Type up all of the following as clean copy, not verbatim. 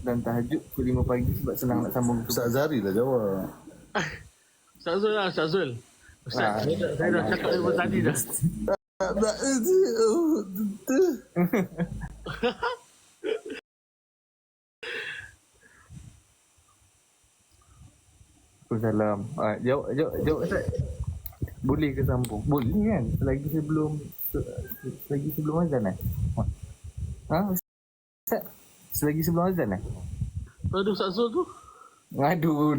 dan tahajud pukul 5 pagi sebab senang nak sambung. Ustaz Zari lah jawab. Ustaz Zul lah, Ustaz Zul. Ustaz, saya dah cakap daripada tadi dah. Salam. Jawab Ustaz. Boleh ke sambung? Boleh kan? Selagi sebelum azan Ustaz? Selagi sebelum azan Aduh, Ustaz Zul tu. Aduh.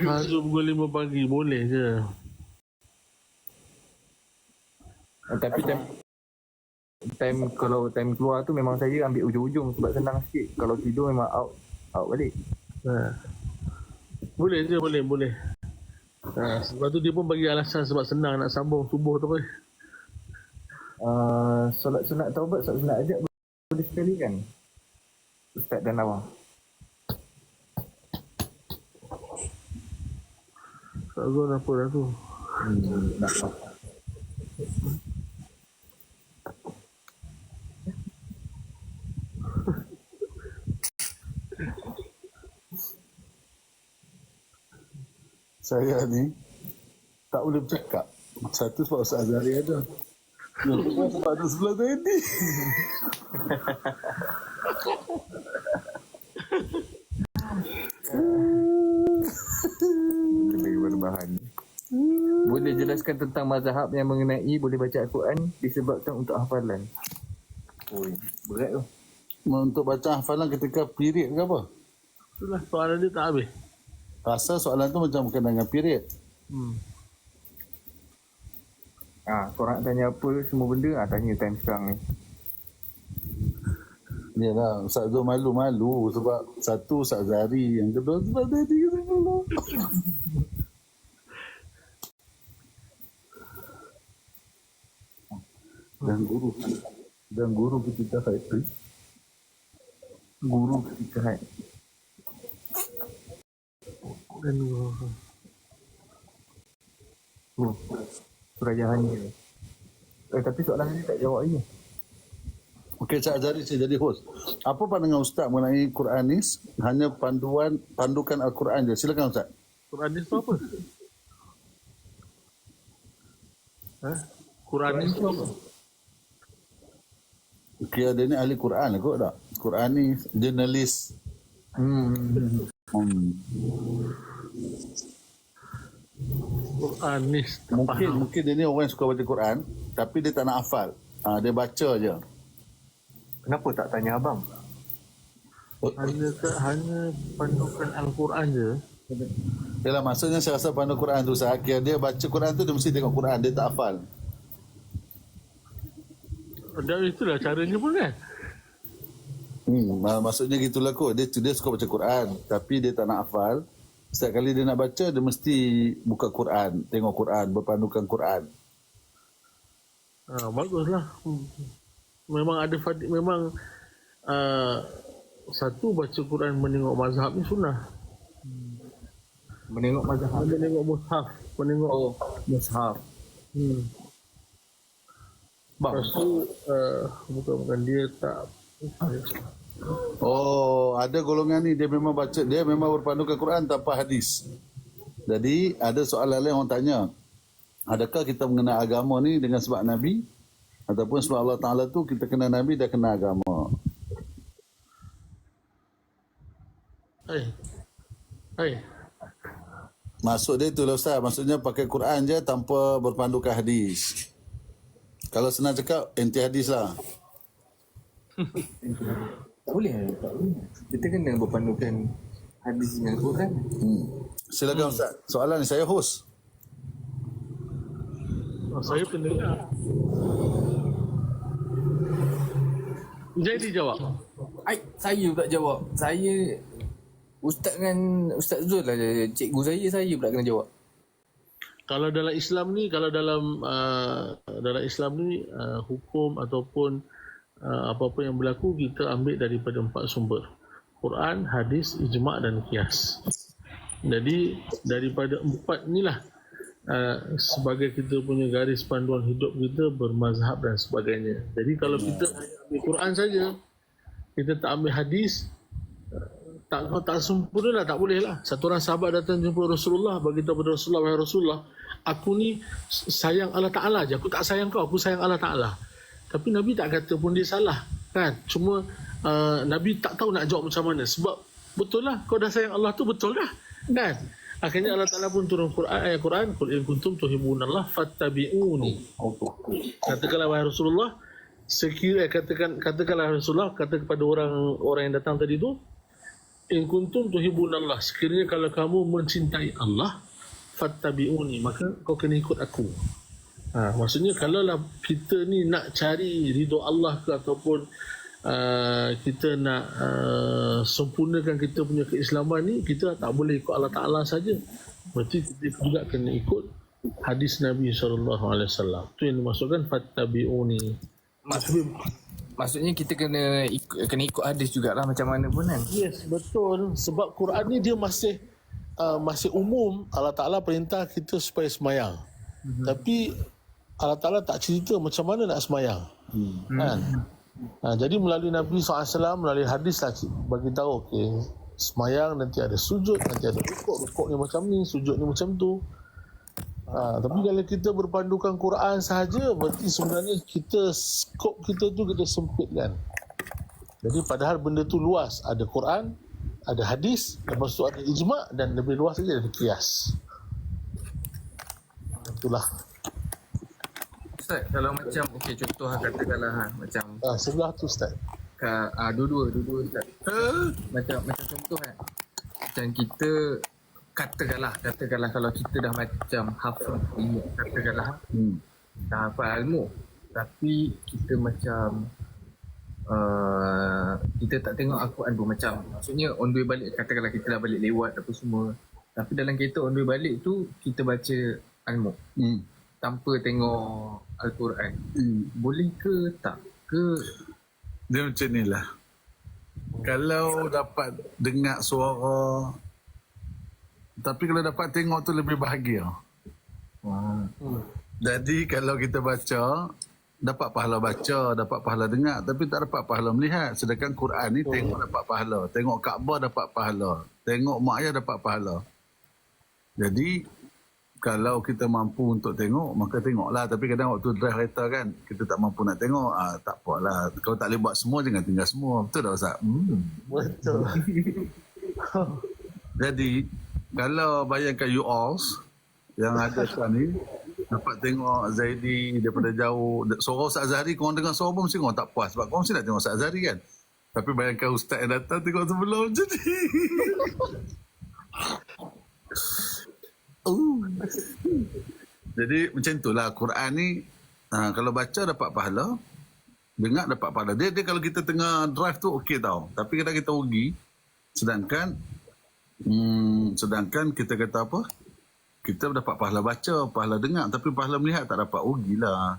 Masuk pukul 5 pagi, boleh je. Tapi kalau time keluar tu memang saya ambil ujung-ujung sebab senang sikit. Kalau tidur memang out balik. Boleh je, boleh. Sebab tu dia pun bagi alasan sebab senang nak sambung subuh tu apa. Solat sunat taubat, solat sunat ajak boleh sekali kan? Ustaz dan awang. Ustaz Zul apa dah tu? Saya ni tak boleh bercakap. Satu sebab Ustaz Azhari ada. Yang kedua sebab ada sebelah saya ni. Lebih berbahan. Boleh jelaskan tentang mazhab yang mengenai boleh baca Al-Quran disebabkan untuk hafalan? Oi, berat tu. Untuk baca hafalan ketika period ke apa? Itulah soalan dia tak habis. Rasa soalan tu macam berkenaan dengan period. Korang nak tanya apa semua benda, tanya time sekarang ni. Yalah, Ustaz Zul malu-malu sebab satu Ustaz Zari, yang kedua sebab tadi semua. Dan guru ketika haid. Guru ketika haid. Surajahannya. Tapi soalan ni tak jawab lagi. Okey, Cik Azhari, saya jadi host. Apa pandangan Ustaz mengenai Quranis hanya pandukan Al-Quran je? Silakan Ustaz. Quranis tu apa? Quranis tu apa? Okey, ada ni ahli Quran lah kot tak? Quranis, jurnalis. Quranis. Mungkin dia ni orang yang suka baca Quran, tapi dia tak nak hafal. Dia baca je. Kenapa tak tanya abang? Hanya pandukan Al-Quran je. Yalah, maksudnya saya rasa pandu Quran tu Ustaz. Dia baca Quran tu dia mesti tengok Quran, dia tak hafal. Dan itulah caranya pun kan. Maksudnya gitulah kot. Dia suka baca Quran, tapi dia tak nak hafal. Setiap kali dia nak baca, dia mesti buka Quran, tengok Quran, berpandukan Quran. Baguslah. Memang ada memang satu baca Quran menengok mazhab ni sunnah. Menengok mazhab, menengok mushaf, menengok mushaf. Lepas tu bukan dia tak. Ada golongan ni dia memang baca, dia memang berpandukan Quran tanpa hadis. Jadi ada soalan lain orang tanya, adakah kita mengenal agama ni dengan sebab Nabi ataupun sebab Allah Ta'ala tu kita kenal Nabi dah kenal agama? Maksud dia tu lah Ustaz, maksudnya pakai Quran je tanpa berpandukan hadis. Kalau senang cakap, anti hadis lah. Tak boleh. Kita kena berpandukan hadis dengan Quran. Silakan Ustaz. Soalan ni saya host. Saya pendengar. Jadi jawab. Saya pula jawab. Saya Ustaz dengan Ustaz Zul lah, cikgu saya pula kena jawab. Kalau dalam Islam ni, dalam Islam ni hukum ataupun apa-apa yang berlaku kita ambil daripada 4 sumber. Quran, hadis, ijma' dan qiyas. Jadi daripada 4 inilah sebagai kita punya garis panduan hidup kita bermazhab dan sebagainya. Jadi kalau kita hanya ambil Quran saja, kita tak ambil hadis, tak sempurna lah, tak boleh lah. Satu orang sahabat datang jumpa Rasulullah, bagi tahu kepada Rasulullah, wahai Rasulullah, aku ni sayang Allah Ta'ala je, aku tak sayang kau, aku sayang Allah Ta'ala. Tapi Nabi tak kata pun dia salah, kan? Cuma Nabi tak tahu nak jawab macam mana, sebab betul lah, kau dah sayang Allah tu, betul dah, kan? Akhirnya Allah Ta'ala pun turun ayat Quran, qul in kuntum tuhibbunallah fattabi'uni. Katakanlah wahai Rasulullah, katakanlah Rasulullah, kata kepada orang yang datang tadi tu, in kuntum tuhibbunallah, sekiranya kalau kamu mencintai Allah, fattabi'uni, maka kau kena ikut aku. Maksudnya kalaulah kita ni nak cari ridha Allah ke, ataupun kita nak sempurnakan kita punya keislaman ni, kita tak boleh ikut Allah Ta'ala saja. Berarti kita juga kena ikut hadis Nabi SAW. Itu yang dimaksudkan fattabi'uni. Maksudnya kita kena ikut hadis jugalah macam mana pun kan. Yes, betul. Sebab Quran ni dia masih umum. Allah Ta'ala perintah kita supaya semayang. Tapi Allah Ta'ala tak cerita macam mana nak semayang. Kan? Jadi melalui Nabi SAW, melalui hadis lah bagi tahu, okay, semayang nanti ada sujud, nanti ada rukuk ni macam ni, sujud ni macam tu. Tapi kalau kita berpandukan Quran sahaja, berarti sebenarnya kita, skop kita tu kita sempitkan. Jadi padahal benda tu luas. Ada Quran, ada hadis, lepas tu ada ijma', dan lebih luas lagi ada qiyas. Itulah. Ustaz, kalau macam, okey, contoh katakanlah macam sebelah tu Ustaz. Dua-dua Ustaz. Macam contoh kan. Macam kita katakanlah kalau kita dah macam hafal ilmu, katakanlah dah hafal ilmu, tapi kita macam kita tak tengok Al-Quran tu, macam maksudnya on the way balik, katakanlah kita dah balik lewat apa semua, tapi dalam kereta on the way balik tu kita baca ilmu tanpa tengok Al-Quran. Boleh ke tak ke? Dia macam ni lah. Kalau dapat dengar suara, tapi kalau dapat tengok tu lebih bahagia. Jadi kalau kita baca, dapat pahala baca, dapat pahala dengar, tapi tak dapat pahala melihat. Sedangkan Quran ni tengok dapat pahala, tengok Kaabah dapat pahala, tengok mak ayah dapat pahala. Jadi kalau kita mampu untuk tengok, maka tengoklah. Tapi kadang waktu drive kereta kan, kita tak mampu nak tengok, tak apalah. Kalau tak boleh buat semua, jangan tinggal semua. Betul tak Ustaz? Betul. Jadi kalau bayangkan you all yang ada sekarang ni dapat tengok Zaidi daripada jauh, suara Ustaz Zahari, korang dengar suara pun mesti korang tak puas, sebab korang mesti nak tengok Ustaz Zahari kan. Tapi bayangkan Ustaz yang datang tengok sebelum jadi. Jadi macam itulah Quran ni, kalau baca dapat pahala, dengar dapat pahala. Dia kalau kita tengah drive tu okey tau, tapi kadang kita rugi. Sedangkan kita kata apa, kita dapat pahala baca, pahala dengar, tapi pahala melihat tak dapat, rugilah.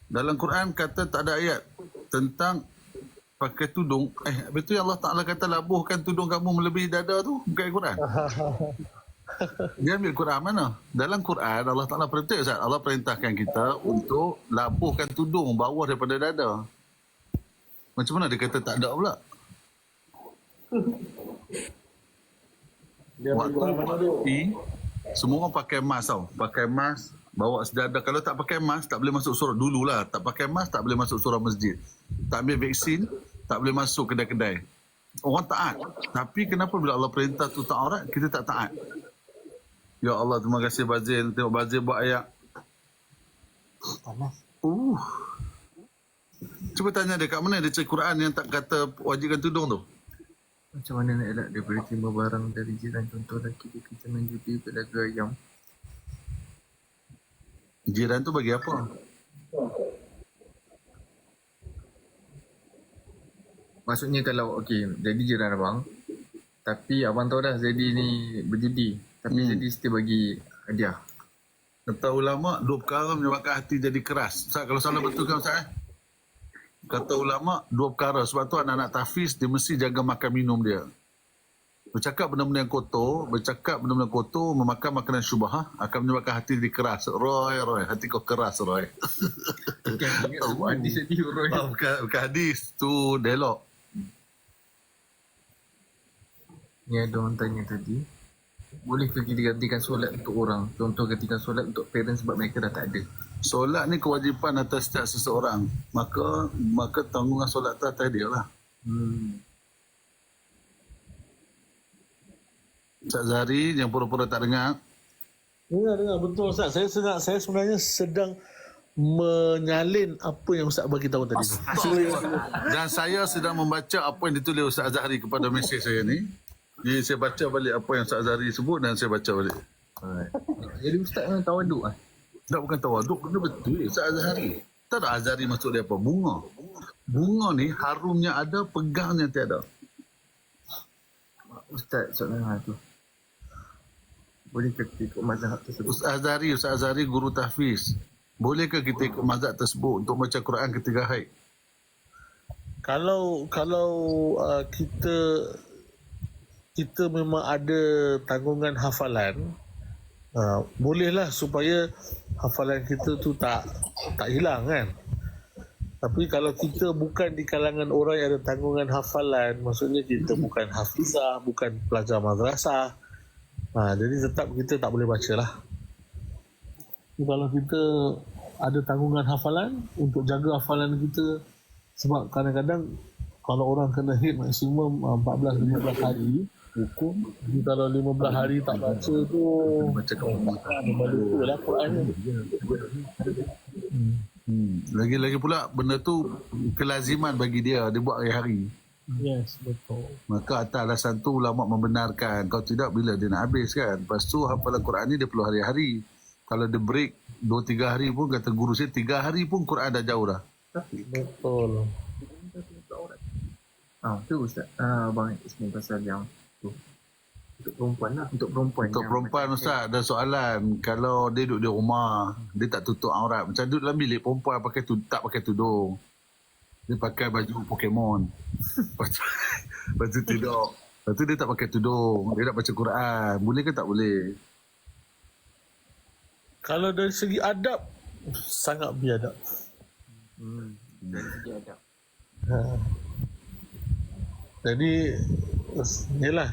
Dalam Quran kata tak ada ayat tentang pakai tudung. Betul Allah Ta'ala kata labuhkan tudung kamu melebihi dada tu, bukan Quran. Dia ambil Quran mana? Dalam Quran Allah Ta'ala perintah, Allah perintahkan kita untuk labuhkan tudung bawah daripada dada. Macam mana dia kata tak ada pula? Waktu semua orang pakai mask tau. Pakai mask, bawa sejadah. Kalau tak pakai mask, tak boleh masuk surau. Dululah, tak pakai mask, tak boleh masuk surau masjid. Tak ambil vaksin, tak boleh masuk kedai-kedai. Orang taat. Tapi kenapa bila Allah perintah tu tak aurat, kita tak taat? Ya Allah, terima kasih Bazil. Tengok Bazil buat ayat. Cuba tanya dia kat mana dia cari Quran yang tak kata wajibkan tudung tu. Macam mana nak elak daripada terima barang dari jiran, contoh lelaki dia kerja main judi, pedagang ayam. Jiran tu bagi apa? Maksudnya kalau okey, jadi jiran abang, tapi abang tahu dah Zaidi ni berjudi, tapi Zaidi still bagi hadiah. Kata ulama, dua perkara menyebabkan hati jadi keras. Ustaz, kalau salah betul kan Ustaz? Kata ulama, dua perkara. Sebab tu anak-anak tahfiz, dia mesti jaga makan minum dia. Bercakap benda-benda yang kotor, memakan makanan syubhah akan menyebabkan hati jadi keras. Roy, hati kau keras, Roy. Bukan ingat sebut hadis tadi Roy. Bukan hadis, tu dialog. Ni ada orang tanya tadi, bolehkah kita gantikan solat untuk orang? Contoh gantikan solat untuk parents sebab mereka dah tak ada. Solat ni kewajipan atas setiap seseorang. Maka tanggungan solat tu atas dia lah. Ustaz Zahari yang pura-pura tak dengar. Dengar betul Ustaz. Saya sebenarnya sedang menyalin apa yang Ustaz bagi tahu tadi. Dan saya sedang membaca apa yang ditulis Ustaz Zahari kepada mesej saya ni. Jadi saya baca balik apa yang Ustaz Zahari sebut dan saya baca balik. Jadi Ustaz memang tawaduk lah. Tak, bukan tawaduk, benda betul Ustaz Azhari. Tak ada Azhari maksud dia apa? Bunga. Bunga ni harumnya ada, pegangnya tiada. Ustaz soalan tu. Bolehkah kita ikut mazhab tersebut? Ustaz Azhari guru tahfiz. Bolehkah kita ikut mazhab tersebut untuk baca Quran ketika haid? Kalau kita memang ada tanggungan hafalan, bolehlah supaya hafalan kita tu tak hilang kan. Tapi kalau kita bukan di kalangan orang yang ada tanggungan hafalan, maksudnya kita bukan hafizah, bukan pelajar madrasah, jadi tetap kita tak boleh baca lah. Kalau kita ada tanggungan hafalan, untuk jaga hafalan kita, sebab kadang-kadang kalau orang kena haid maksimum 14-15 hari hukum, kalau 15 hari tak baca tu Baca memang lah Quran ni. Lagi-lagi pula benda tu kelaziman bagi dia buat hari-hari. Yes, betul. Maka atas alasan tu ulama membenarkan. Kalau tidak, bila dia nak habis kan. Lepas tu hafalan Quran ni dia perlu hari-hari. Kalau dia break 2-3 hari pun, kata guru saya 3 hari pun Quran dah jauh dah. Betul. Tu Ustaz. Abang explain pasal yang tu. Untuk perempuan lah. Untuk Perempuan Ustaz ada soalan. Kalau dia duduk di rumah, dia tak tutup aurat. Macam duduk dalam bilik perempuan tak pakai tudung. Dia pakai baju Pokemon. Lepas tu tidur. Lepas tu dia tak pakai tudung. Dia nak baca Quran. Boleh ke tak boleh? Kalau dari segi adab, sangat biadab. dari segi adab. Jadi, yelah,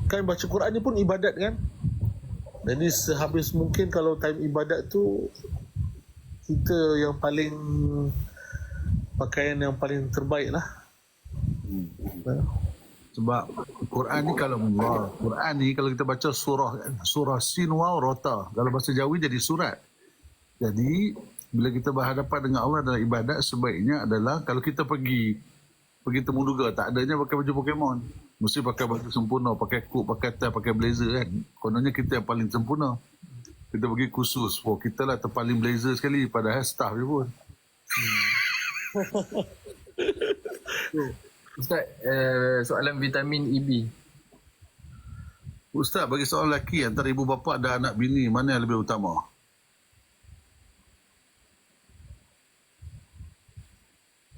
kan baca Quran ni pun ibadat kan. Jadi sehabis mungkin kalau time ibadat tu, kita yang paling, pakaian yang paling terbaik lah. Sebab Quran ni kalau Allah, Quran ni kalau kita baca surah Sin Waw Rota, kalau bahasa Jawi jadi surat. Jadi bila kita berhadapan dengan Allah dalam ibadat, sebaiknya adalah kalau kita pergi temu duga, tak adanya pakai baju Pokemon. Mesti pakai baju sempurna, pakai coat, pakai tie, pakai blazer kan. Kononnya kita yang paling sempurna. Kita pergi khusus, kita lah terpaling blazer sekali, padahal staff dia pun. Ustaz, soalan vitamin EB. Ustaz, bagi seorang lelaki antara ibu bapa dan anak bini, mana yang lebih utama?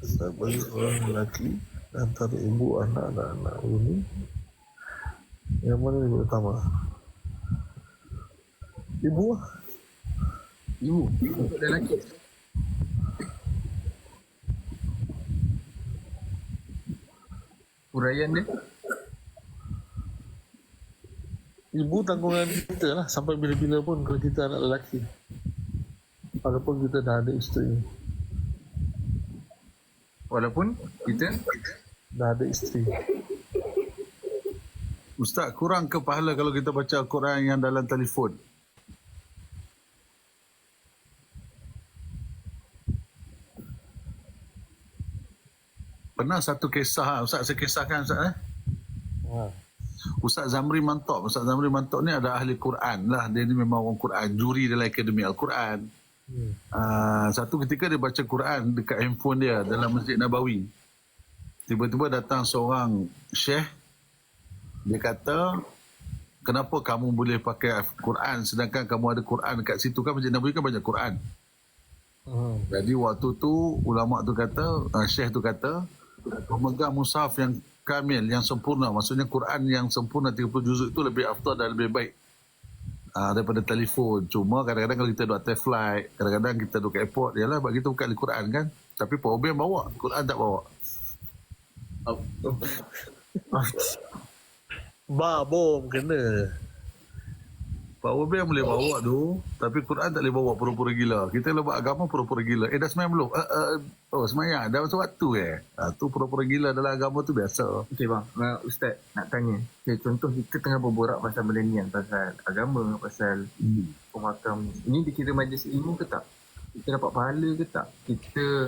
Bagi orang lelaki antara ibu, anak dan anak ini, yang mana lebih utama? Ibu lah. Ibu untuk lelaki. Uraian dia. Ibu tanggungan kita lah sampai bila-bila pun kalau kita anak lelaki, walaupun kita dah ada isteri. Walaupun kita Dah ada isteri. Ustaz, kurang ke pahala kalau kita baca Al-Quran yang dalam telefon? Pernah satu kisah, Ustaz saya kisahkan Ustaz. Ustaz Zamri Mantok. Ustaz Zamri Mantok ni ada ahli Quran lah. Dia ni memang orang Quran, juri dalam Akademi Al-Quran. Satu ketika dia baca Quran dekat handphone dia dalam Masjid Nabawi. Tiba-tiba datang seorang syekh. Dia kata, kenapa kamu boleh pakai Quran sedangkan kamu ada Quran dekat situ kan? Masjid Nabawi kan banyak Quran. Jadi waktu tu ulama tu kata, syekh tu kata, pemegang mushaf kamil, yang sempurna. Maksudnya Quran yang sempurna 30 juzuk itu lebih afdal dan lebih baik daripada telefon. Cuma kadang-kadang kalau kita duduk atas flight, kadang-kadang kita duduk kat airport, yalah bagi kita bukan Al-Quran kan. Tapi problem bawa, Quran tak bawa. Bom kena. Power bank boleh bawa tu, tapi Quran tak boleh bawa pura-pura gila. Kita kalau buat agama pura-pura gila. Dah semayang belum? Semayang. Dah masa waktu tu pura-pura gila dalam agama tu biasa. Okey bang, Ustaz nak tanya. Okay, contoh kita tengah berborak pasal benda ni, pasal agama, pasal pemakam. Ini dikira majlis ilmu ke tak? Kita dapat pahala ke tak? Kita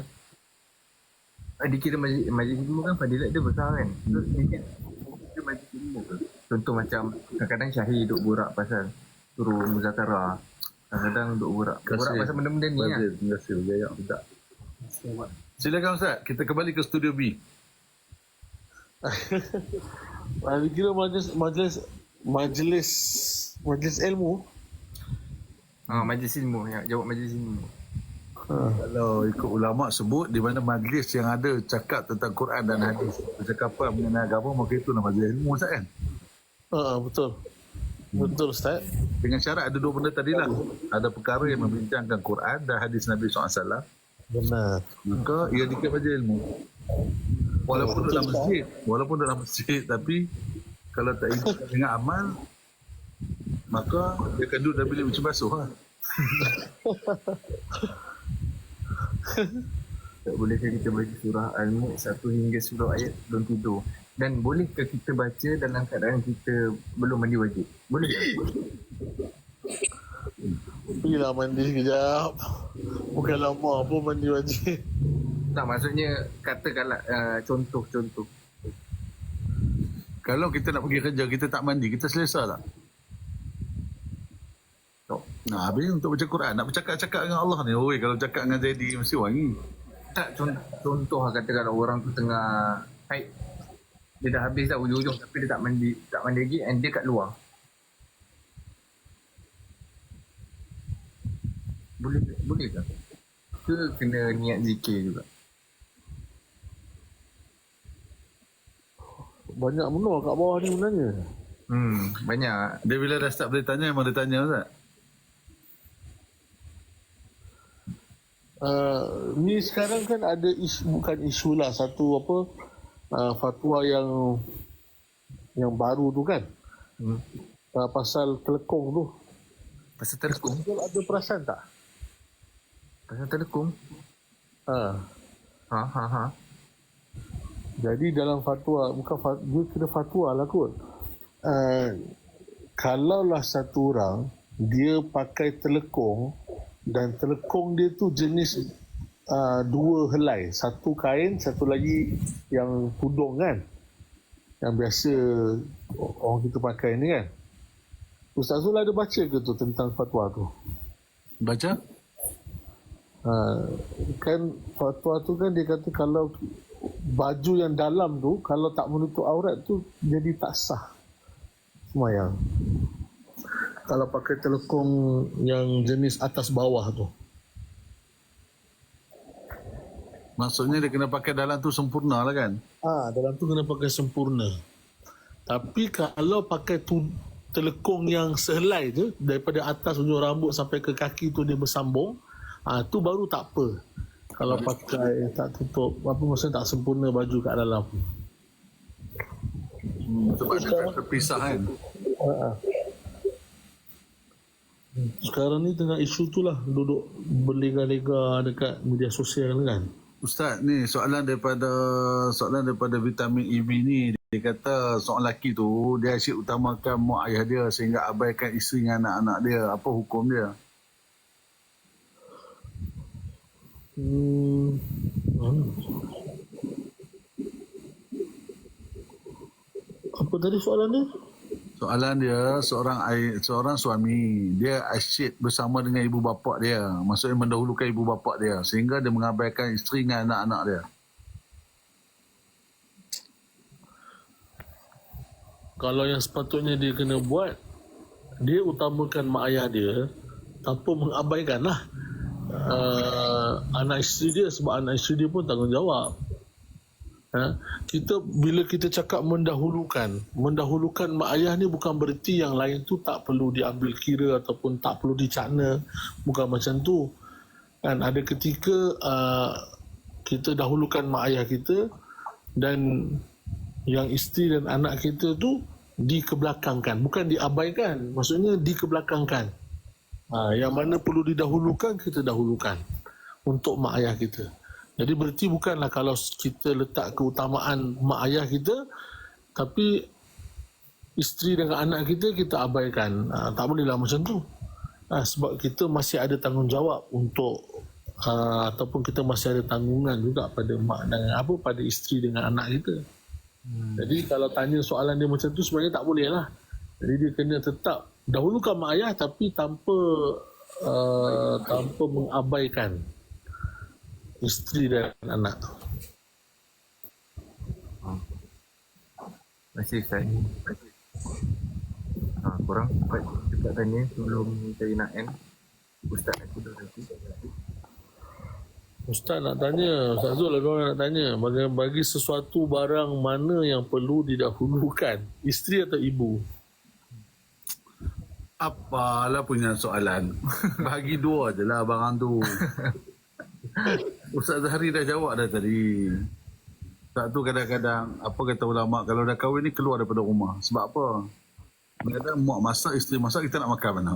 dikira majlis ilmu kan fadilat dia besar kan? So, dikira majlis ilmu ke? Contoh macam kadang-kadang Syahir duk borak pasal suruh muzakarah. Kadang-kadang duk borak pasal benda-benda ni kan? Terima kasih. Jaya tidak. Silakan Ustaz, kita kembali ke studio B. Kira majlis ilmu. Majlis ilmu. Ya, jawab majlis ilmu. Kalau ikut ulama' sebut di mana majlis yang ada cakap tentang Quran dan hadis, percakapan mengenai agama, maka itu nama majlis ilmu Ustaz kan? Betul. Betul Ustaz. Dengan syarat ada dua benda tadi lah. Ada perkara yang membincangkan Quran dan hadis Nabi SAW. Benar. Maka ia dikira majlis ilmu. Walaupun dalam masjid, tapi kalau tak ikut dengan amal, maka dia akan duduk dalam bilik cuci basuh lah. Bolehkah kita baca surah Al-Mulk 1 hingga surah ayat belum tidur? Dan bolehkah kita baca dalam keadaan kita belum mandi wajib? Boleh tak? Pergilah mandi sekejap. Bukan lama pun mandi wajib. Tak, maksudnya katakanlah contoh. Kalau kita nak pergi kerja, kita tak mandi, kita selesa tak? Tak. Nah, habis untuk baca Quran, nak bercakap-cakap dengan Allah ni, oi, kalau cakap dengan Zaidi mesti wangi. Tak, contoh lah katakanlah orang tu tengah haid. Dia dah habis dah ujung-ujung tapi dia tak mandi lagi and dia kat luar. Boleh tak? Ke kena niat zikir juga? Banyak benda kat bawah ni sebenarnya. Banyak. Dia bila dah start boleh tanya, memang dia tanya Ustaz. Ni sekarang kan ada isu, bukan isu lah, satu fatwa yang baru tu kan. Pasal telekong tu. Pasal telekong? Ada perasan tak? Pasal telekong? Jadi dalam fatwa, dia kena fatwa lah kot. Kalaulah satu orang dia pakai telekong dan telekong dia tu jenis dua helai, satu kain, satu lagi yang tudung kan, yang biasa orang kita pakai ni kan. Ustaz Zul ada baca ke tu tentang fatwa tu? Baca? Kan fatwa tu kan dia kata kalau baju yang dalam tu kalau tak menutup aurat tu jadi tak sah semayang. Kalau pakai telekong yang jenis atas bawah tu. Maksudnya dia kena pakai dalam tu sempurna lah kan? Dalam tu kena pakai sempurna. Tapi kalau pakai telekong yang sehelai je, daripada atas ujung rambut sampai ke kaki tu dia bersambung, tu baru tak apa. Kalau pakai tak tutup, maksudnya tak sempurna baju kat dalam. Sebab dia terpisah kan? Sekarang ni tengah isu tu lah, duduk berlega-lega dekat media sosial kan. Ustaz, ni soalan daripada vitamin EB ni. Dia kata seorang lelaki tu dia asyik utamakan mak ayah dia sehingga abaikan isteri dengan anak-anak dia. Apa hukum dia? Apa tadi soalan dia? Soalan dia, seorang suami, dia asyik bersama dengan ibu bapa dia. Maksudnya mendahulukan ibu bapa dia sehingga dia mengabaikan isteri dengan anak-anak dia. Kalau yang sepatutnya dia kena buat, dia utamakan mak ayah dia tanpa mengabaikan lah anak isteri dia, sebab anak isteri dia pun tanggungjawab Kita bila kita cakap mendahulukan mak ayah ni bukan bererti yang lain tu tak perlu diambil kira ataupun tak perlu dicakna, bukan macam tu kan. Ada ketika kita dahulukan mak ayah kita dan yang isteri dan anak kita tu dikebelakangkan, bukan diabaikan, maksudnya dikebelakangkan. Yang mana perlu didahulukan kita dahulukan untuk mak ayah kita. Jadi berarti bukanlah kalau kita letak keutamaan mak ayah kita, tapi isteri dengan anak kita abaikan. Tak bolehlah macam tu. Sebab kita masih ada tanggungjawab untuk ataupun kita masih ada tanggungan juga pada mak dan pada isteri dengan anak kita. Jadi kalau tanya soalan dia macam tu, sebenarnya tak boleh lah. Jadi dia kena tetap dahulukan mak ayah tapi tanpa mengabaikan isteri dan anak. Masih Ustaz. Korang cepat tanya sebelum saya nak end. Ustaz aku dah nanti. Ustaz nak tanya, Ustaz Zul ada nak tanya, bagi sesuatu barang mana yang perlu didahulukan, isteri atau ibu? Apalah punya soalan. Bagi dua je lah barang tu. Ustaz Zahri dah jawab dah tadi. Tak tu kadang-kadang apa kata ulama, kalau dah kahwin ni keluar daripada rumah. Sebab apa? Kadang-kadang mak masak, isteri masak, kita nak makan mana?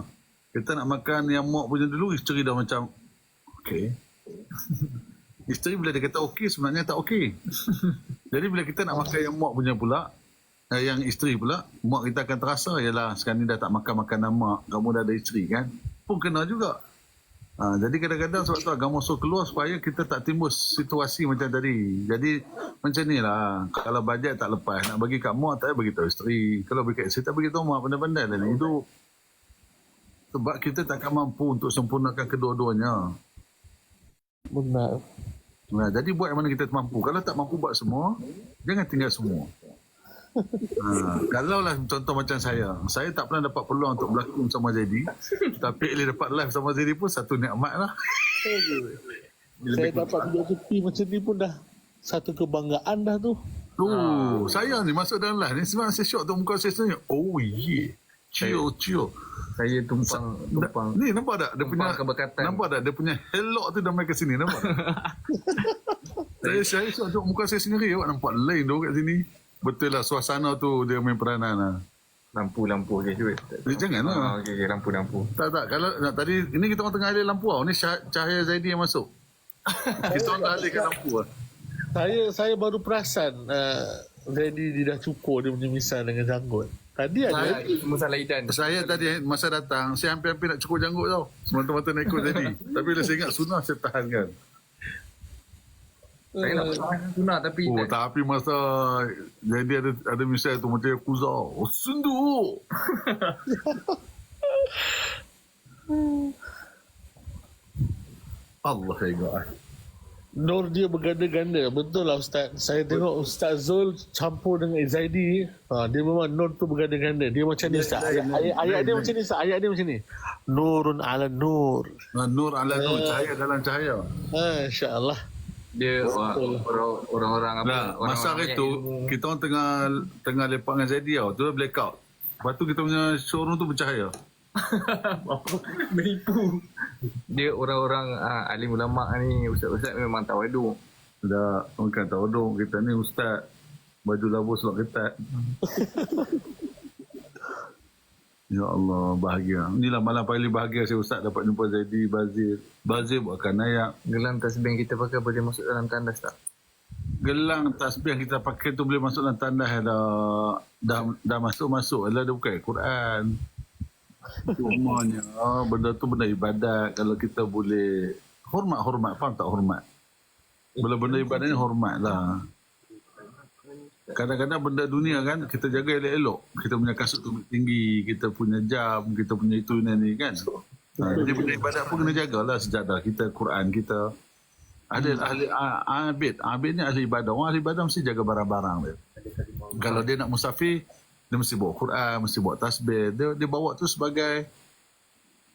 Kita nak makan yang mak punya dulu, isteri dah macam okey. Isteri bila dia kata okey, sebenarnya tak okey. Jadi bila kita nak makan yang mak punya pula, yang isteri pula, mak kita akan terasa, yalah sekarang ni dah tak makan makanan mak, kamu dah ada isteri kan? Pun kena juga. Jadi kadang-kadang sebab tu agama suruh keluar supaya kita tak timbul situasi macam tadi. Jadi macam ni lah, kalau bajet tak lepas, nak bagi kat mak tak bagi tahu isteri. Kalau bagi kat isteri tak bagi tahu mak, pandai-pandai dalam hidup. Sebab kita takkan mampu untuk sempurnakan kedua-duanya. Benar. Jadi buat yang mana kita mampu. Kalau tak mampu buat semua, jangan tinggal semua. Kalau lah contoh macam saya tak pernah dapat peluang untuk berlakon sama Zaidi, tapi bila dapat live sama Zaidi pun satu nikmat lah. Saya dapat duduk tepi macam ni pun dah satu kebanggaan dah tu. Saya ni masuk dalam live ni sebenarnya saya syok tu muka saya sebenarnya. Oh yeah, chill. Saya tumpang. Ni nampak tak dia punya keberkatan. Nampak tak dia punya helok tu dah main kat sini, nampak? saya syok tengok muka saya sendiri, awak nampak lain tu kat sini. Betul lah, suasana tu dia main peranan lah. Lampu je cuba. Jangan lah. Okey, lampu. Tak. Kalau tadi, ini kita orang tengah alih lampu tau. Ni cahaya Zaidi yang masuk. Kita orang dah alihkan lampu lah. Saya baru perasan Zaidi dia dah cukur dia punya misal dengan janggut. Tadi ada Musa Laidan. Saya tadi masa datang, saya hampir-hampir nak cukur janggut tau. Semata-mata nak ikut Zaidi. Tapi bila saya ingat sunnah, saya tahankan. Saya nak pertahankan sunnah tapi tapi masa jadi ada misal tu macam Yakuza. Sundu. Allah ya Allah. Nur dia berganda-ganda. Betul lah Ustaz. Saya tengok Ustaz Zul campur dengan Zaidi. Dia memang Nur tu berganda-ganda. Dia macam ni Ustaz. Ayat dia macam ni Ustaz. Ayat dia macam ni. Nurun ala nur. Nur ala nur. Cahaya dalam cahaya. InsyaAllah. Dia orang-orang apa? Masa itu kita orang tengah lepak dengan Zaidi tau. Tu blackout. Lepas tu kita punya showroom tu bercahaya. Menipu. Dia orang-orang alim ulama ni, ustaz-ustaz memang tawaduk. Dah, bukan tawaduk. Kita ni ustaz baju labu selok ketat. Ya Allah, bahagia. Inilah malam paling bahagia saya ustaz dapat jumpa Zaidi, Bazir buatkan ayak. Gelang tasbih kita pakai boleh masuk dalam tandas tak? Gelang tasbih yang kita pakai tu boleh masuk dalam tandas dah masuk. Adalah dia bukan Quran. Cumanya benda tu benda ibadat. Kalau kita boleh hormat, faham tak hormat? Benda ibadat ni hormat lah. Kadang-kadang benda dunia kan kita jaga elok-elok. Kita punya kasut tu tinggi, kita punya jam, kita punya itu ni kan. Jadi benda ibadat pun kena jagalah, sejadah kita, Quran kita. Ada ahli abid ni ahli ibadah. Orang ahli ibadah mesti jaga barang-barang dia. Kalau dia nak musafir, dia mesti bawa Quran, mesti bawa tasbih. Dia bawa tu sebagai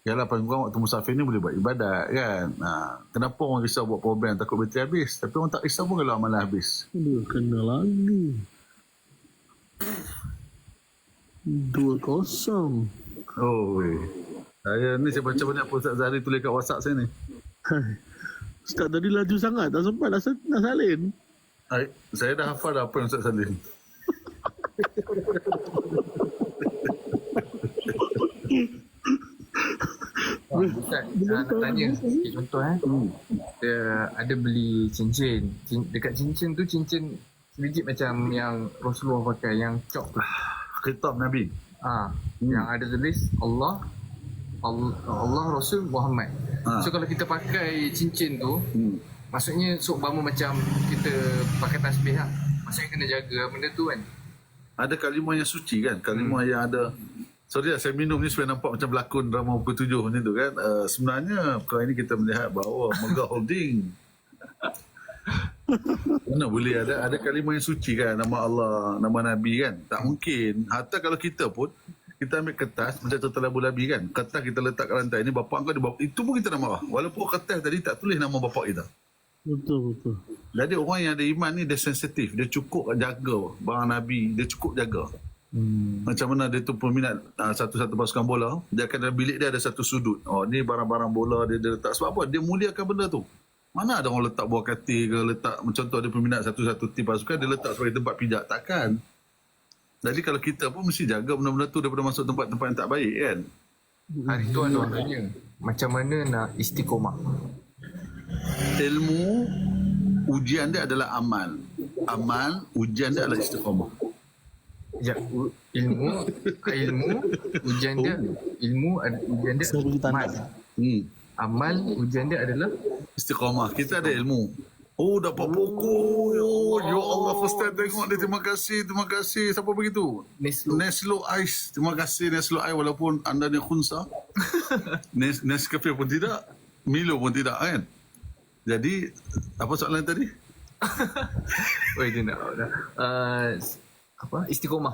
Yalah, paling kurang waktu musafir ni boleh buat ibadat kan. Kenapa orang risau buat program takut bateri habis? Tapi orang tak risau pun kalau amalan habis. Dia kena lagi 2-0. Oh, saya baca banyak apa Ustaz Zahri tulis kat WhatsApp saya ni. Ustaz tadi laju sangat, tak sempat nak salin. Saya dah hafal dah apa yang Ustaz salin. Ustaz, nak tanya sikit contoh Kita ada beli cincin. Dekat cincin tu, cincin sebiji macam yang Rasulullah pakai, yang cok tu. Kitab Nabi. Yang ada tulis Allah, Rasul, Muhammad. So kalau kita pakai cincin tu, maksudnya seumpama macam kita pakai tasbih lah. Maksudnya kena jaga benda tu kan. Ada kalimah yang suci kan, kalimah yang ada. Sorry lah, saya minum ni supaya nampak macam berlakon drama pukul 7 macam tu kan. Sebenarnya perkara ini kita melihat bahawa Megah Holding mana boleh ada kalimah yang suci kan, nama Allah, nama Nabi kan. Tak mungkin. Hatta kalau kita pun, kita ambil kertas macam Tuan Labu-Labi kan, kertas kita letak kat lantai ni, bapak kau dia bawa, itu pun kita nak marah walaupun kertas tadi tak tulis nama bapak kita. Betul. Jadi orang yang ada iman ni dia sensitif, dia cukup jaga barang Nabi, dia cukup jaga. Macam mana dia tu peminat satu-satu pasukan bola, dia akan dalam bilik dia ada satu sudut, ni barang-barang bola dia letak. Sebab apa? Dia muliakan benda tu. Mana ada orang letak buah katil ke, letak contoh dia peminat satu-satu tim pasukan, dia letak sebagai tempat pijak. Takkan. Jadi kalau kita pun mesti jaga benda-benda tu daripada masuk tempat-tempat yang tak baik kan. Hari tu ada orang tanya, macam mana nak istiqomah? Ilmu, ujian dia adalah amal. Ujian dia adalah istiqomah. Ya, ilmu, ujian dia, ujian dia Saya bagi tanda. amal, ujian dia adalah Istiqamah. Kita ada ilmu. Oh, dapat pokok. Ya Allah, first time tengok dia. Terima kasih. Siapa begitu? Neslo Ice. Terima kasih Neslo Ice, walaupun anda ni khunsa. Nescafe pun tidak. Milo pun tidak kan. Jadi, apa soalan tadi? dia nak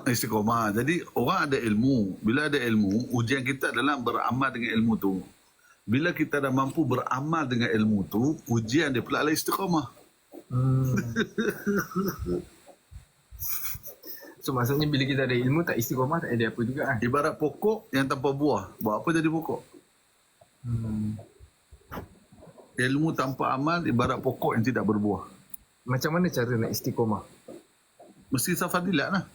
Istiqamah. Jadi, orang ada ilmu. Bila ada ilmu, ujian kita adalah beramal dengan ilmu tu. Bila kita dah mampu beramal dengan ilmu tu, ujian dia pula adalah istiqamah. So maksudnya bila kita ada ilmu tak istiqamah, tak ada apa juga kan. Ibarat pokok yang tanpa buah. Buat apa jadi pokok? Ilmu tanpa amal ibarat pokok yang tidak berbuah. Macam mana cara nak istiqamah? Mesti fadilat lah.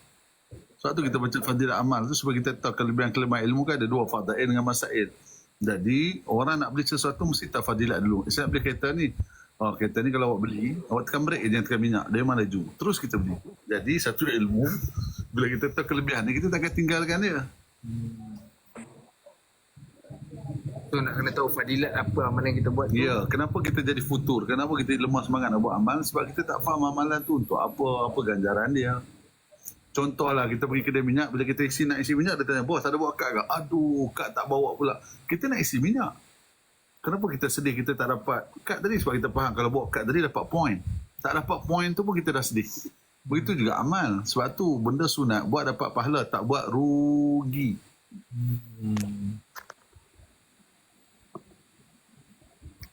Sebab tu kita baca fadilat amal tu supaya kita tahu kelebihan-kelebihan ilmu kan ada dua, fadail dengan masail. Jadi orang nak beli sesuatu mesti tahu fadilat dulu. Saya nak beli kereta ni. Kereta ni kalau awak beli, awak tekan brake je, tekan minyak, dia memang laju. Terus kita beli. Jadi satu ilmu, bila kita tahu kelebihan ni, kita tak akan tinggalkan dia. So nak kena tahu fadilat apa amalan kita buat tu. Ya, kenapa kita jadi futur? Kenapa kita lemah semangat nak buat amal? Sebab kita tak faham amalan tu untuk apa ganjaran dia. Contohlah, kita pergi kedai minyak, bila kita nak isi minyak, dia tanya, bos ada bawa kad ke? Aduh, kad tak bawa pula. Kita nak isi minyak. Kenapa kita sedih kita tak dapat kad tadi? Sebab kita faham, kalau bawa kad tadi dapat point. Tak dapat point tu pun kita dah sedih. Begitu juga amal. Sebab tu, benda sunat, buat dapat pahala, tak buat rugi.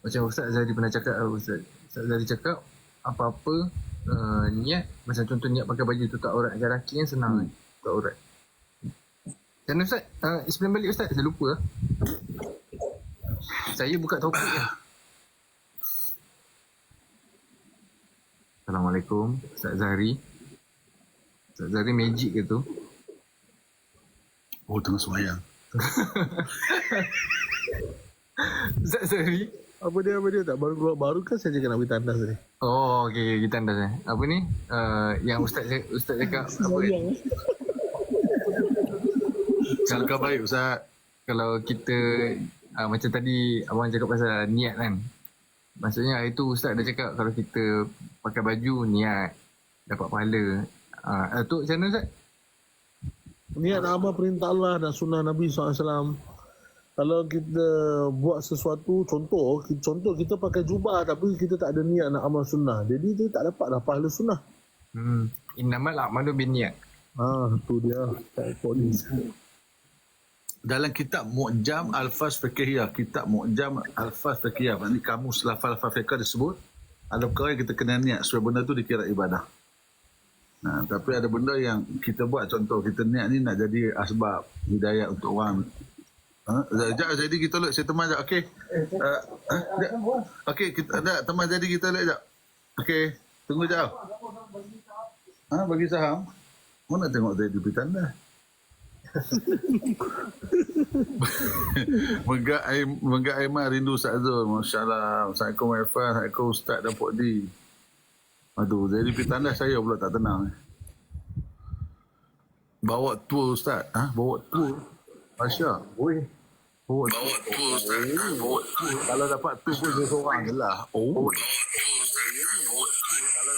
Macam Ustaz Zahri pernah cakap, Ustaz Zahri cakap, apa-apa niat, macam contoh niat pakai baju tutup aurat macam lelaki kan senang kan, tutup aurat. Macam mana Ustaz? Explain balik Ustaz, saya lupa. Saya buka topik lah. Assalamualaikum Ustaz Zahri. Ustaz Zahri magic ke tu? Oh, tengah semayang. Ustaz Zahri, Apa dia tak baru keluar baru kan saya cakap nak bagi tandas tadi. oh okey, kita tandas apa ni, yang Ustaz cakap apa ni? Sangka baik Ustaz. Kalau kita macam tadi abang cakap pasal niat kan, maksudnya hari tu Ustaz dah cakap kalau kita pakai baju niat dapat pahala. Tu macam mana Ustaz? Niat amal perintah Allah dan sunnah Nabi SAW. Kalau kita buat sesuatu, contoh kita pakai jubah tapi kita tak ada niat nak amal sunnah, jadi kita tak dapat pahala sunnah. Innamal a'malu binniyat. Tu dia. Tak polis. dalam kitab Mu'jam Alfaz Fiqhiyah, kitab Mu'jam Alfaz Fiqhiyah, maknanya kamus lafaz-lafaz fiqh disebut ada perkara yang kita kena niat supaya benda tu dikira ibadah. Nah, tapi ada benda yang kita buat, contoh kita niat ni nak jadi asbab hidayah untuk orang. Jadi kita lihat saya teman sekejap. Okey. Okey, kita ada teman jadi kita lihat sekejap. Okey, tunggu sekejap. Bagi saham. Mana tengok tadi di tanda. Menggak Aiman rindu Ustaz Zul. Masya-Allah. Assalamualaikum Irfan, Assalamualaikum Ustaz dan Pok D. Aduh, jadi pitanda saya pula tak tenang. Bawa tour Ustaz. Bawa tour. Masya. Bawa tour Ustaz. Bawa tour. Kalau dapat tour pun seorang je lah. Kalau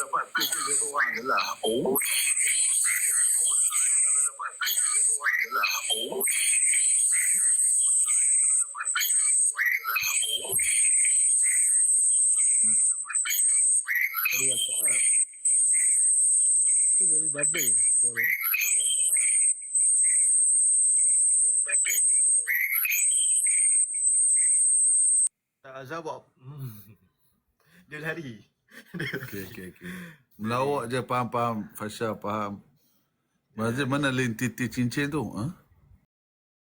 dapat tour pun seorang je lah. Itu jadi double. Sorry. Azabab. Dia lari. Okey. Melawak je, faham. Fasha faham. Mana lentiti cincin tu?